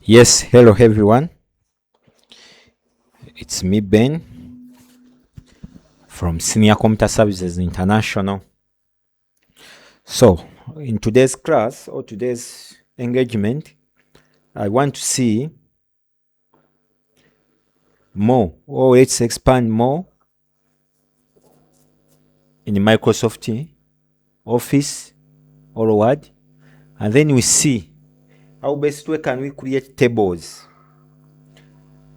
Yes, hello everyone. It's me, Ben, from Senior Computer Services International. So, in today's class or today's engagement, I want to see more, or let's expand more in Microsoft Office or Word, and then we see how best way can we create tables.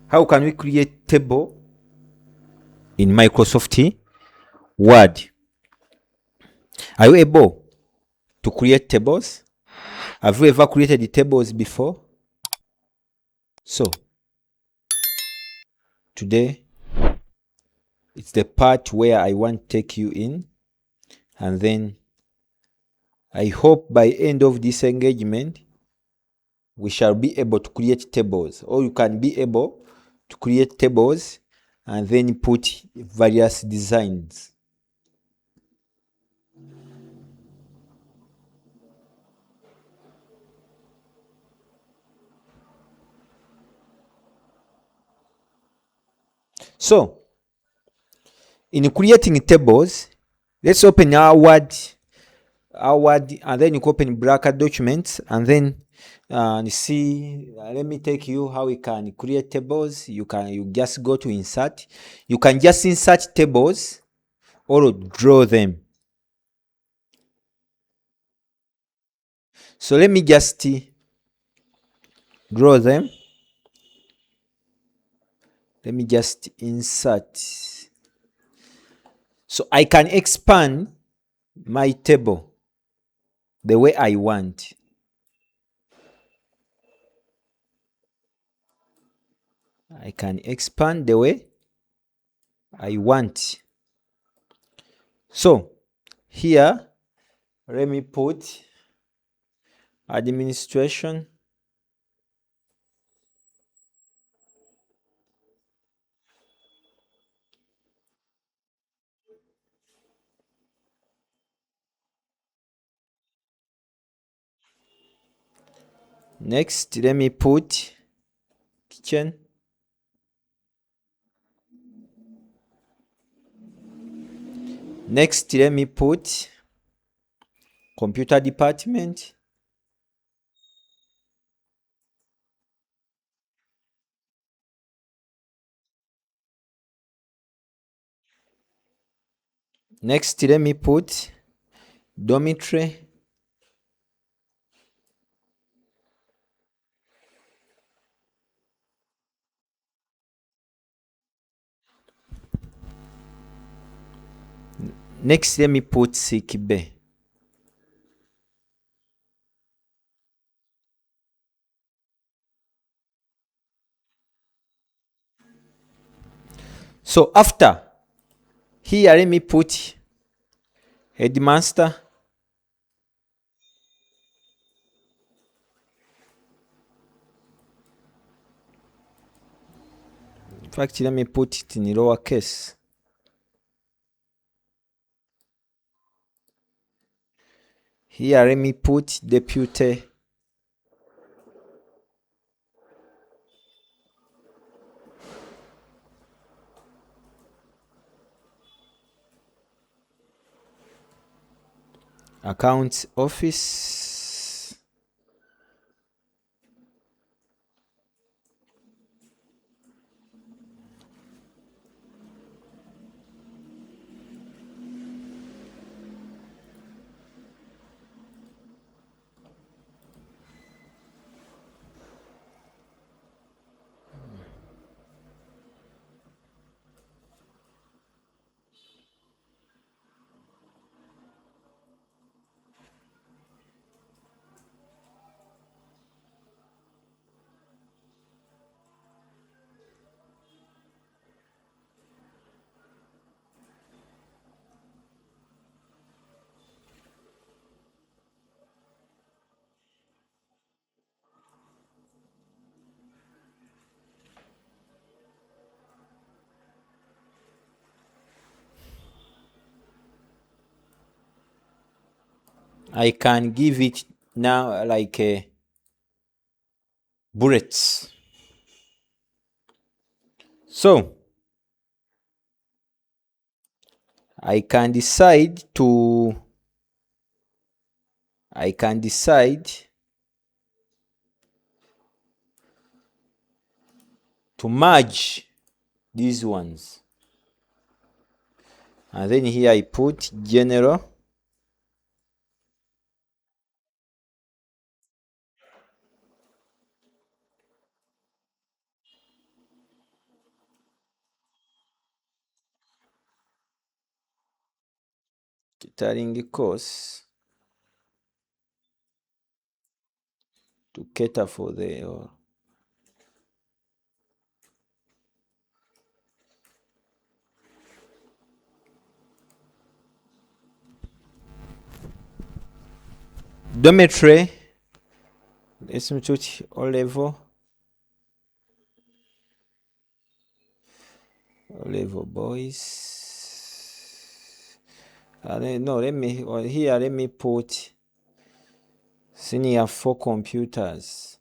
How can we create table in Microsoft Word? Are you able to create tables? Have you ever created tables before? So, today it's the part where I want to take you in, and then I hope by end of this engagement we shall be able to create tables, or you can be able to create tables and then put various designs. So in creating tables, let's open our Word, and then you open bracket documents, and then see, let me take you how we can create tables. You just go to insert. You can just insert tables or draw them. So let me just draw them. Let me just insert. So I can expand my table the way I want. I can expand the way I want. So here, let me put administration. Next, let me put kitchen. Next, let me put computer department. Next, let me put dormitory. Next, let me put sick bay. So after, here let me put headmaster. In fact, let me put it in lowercase. Here let me put deputy. Accounts office. I can give it now like a bullets. So I can decide to merge these ones, and then here I put general, catering course to cater for the dormitory. Let's put O level boys. No, let me put senior for computers.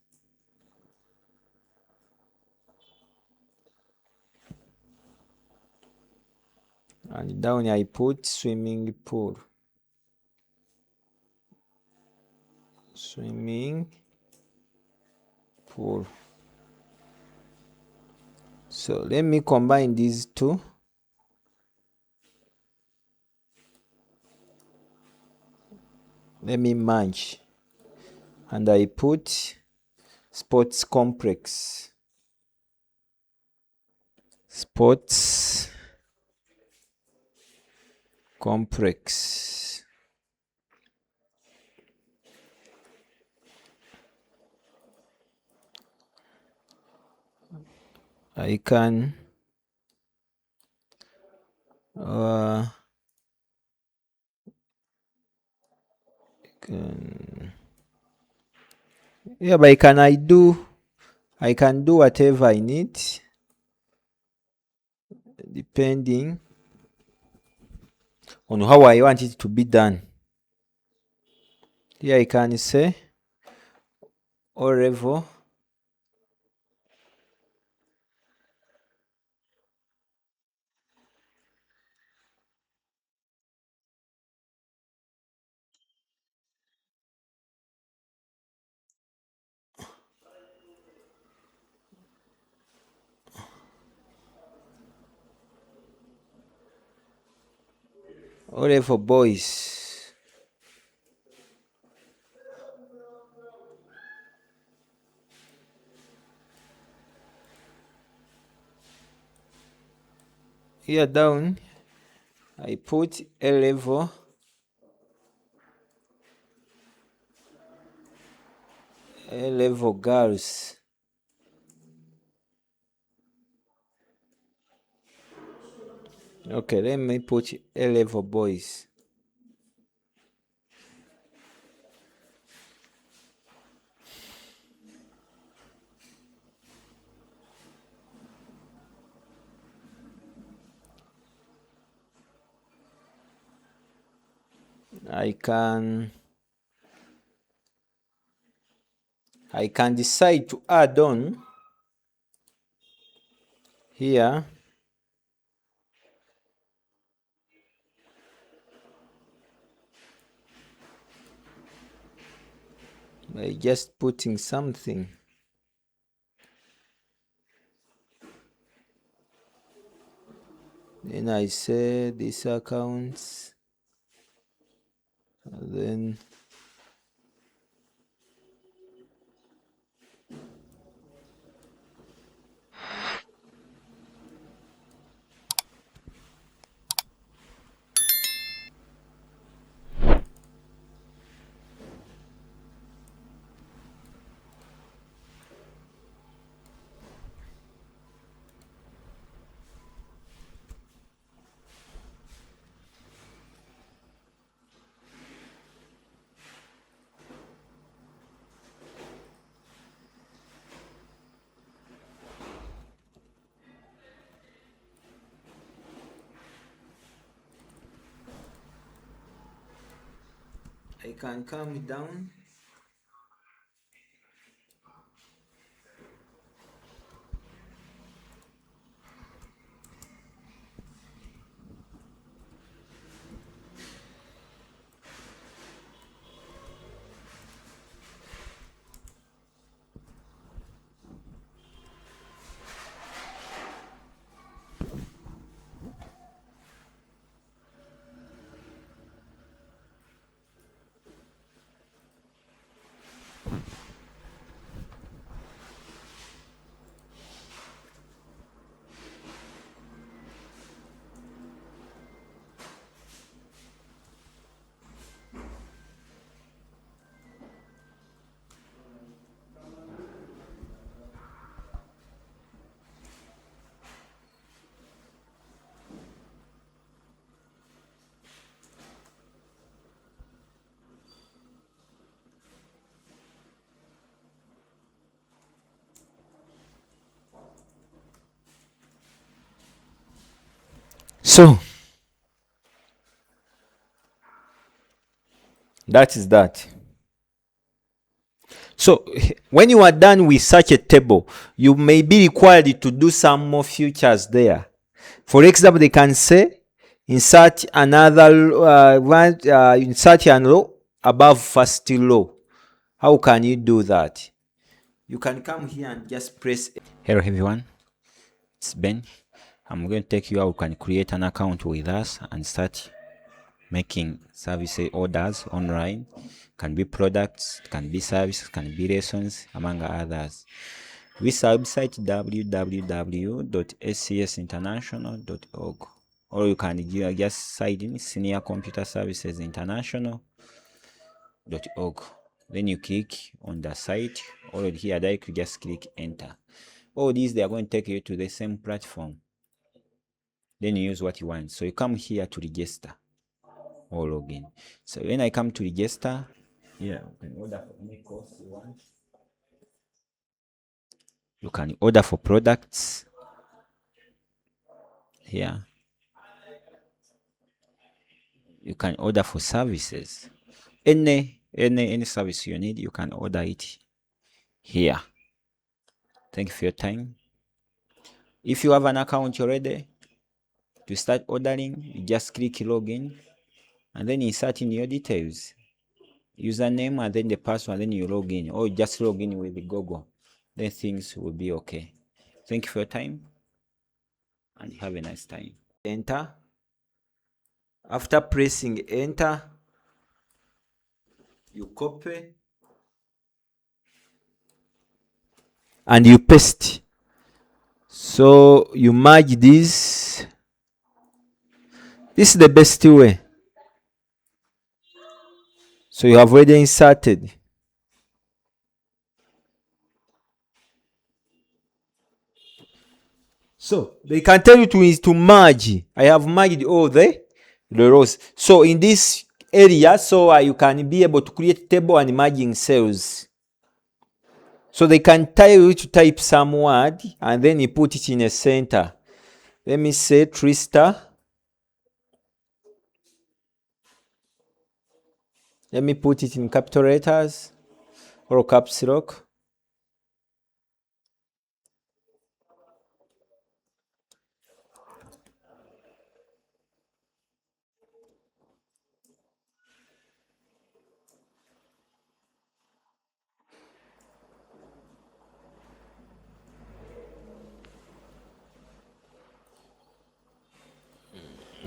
And down I put swimming pool. So let me combine these two. Let me merge, and I put sports complex. I can yeah, but I can do whatever I need depending on how I want it to be done. Here I can say O level boys. Here down I put A level girls. Okay, let me put A level boys. I can decide to add on here by just putting something. Then I say these accounts, and then I can come down So that is that. So when you are done with such a table, you may be required to do some more features there. For example, they can say insert another insert an row above first row. How can you do that? You can come here and just press. Hello everyone, it's Ben. I'm going to take you how you can create an account with us and start making service orders online. Can be products, can be services, can be lessons, among others. Visit our website www.scsinternational.org, or you can just sign in Senior Computer Services International.org. Then you click on the site, or here directly just click enter. All these, they are going to take you to the same platform. Then you use what you want. So you come here to register or login. So when I come to register, yeah, you can order for any course you want. You can order for products here. You can order for services. Any service you need, you can order it here. Thank you for your time. If you have an account already, to start ordering, you just click login and then insert in your details, username and then the password, and then you log in, or just log in with the Google. Then things will be okay. Thank you for your time and have a nice time. Enter. After pressing enter, you copy and you paste. So you merge this. This is the best way. So you have already inserted. So they can tell you to merge. I have merged all the rows. So in this area, so you can be able to create table and merging cells. So they can tell you to type some word and then you put it in a center. Let me say Trista. Let me put it in capital letters or caps lock.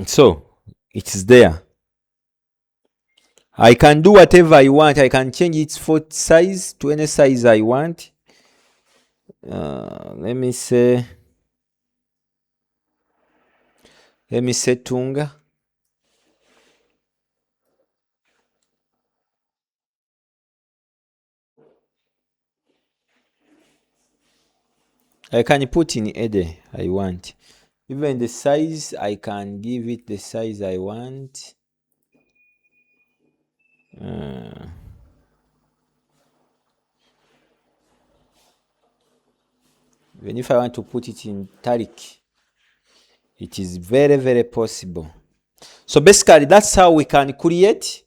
So it is there. I can do whatever I want. I can change its font size to any size I want. Let me say Tunga. I can put in Ede I want. Even the size, I can give it the size I want. Even if I want to put it in Tariq, it is very, very possible. So basically, that's how we can create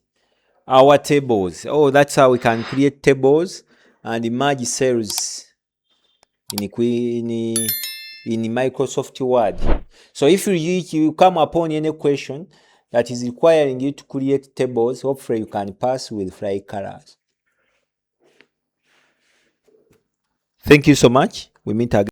our tables. Oh, that's how we can create tables and merge cells in Microsoft Word. So if you come upon any question that is requiring you to create tables, hopefully you can pass with flying colors. Thank you so much. We meet again.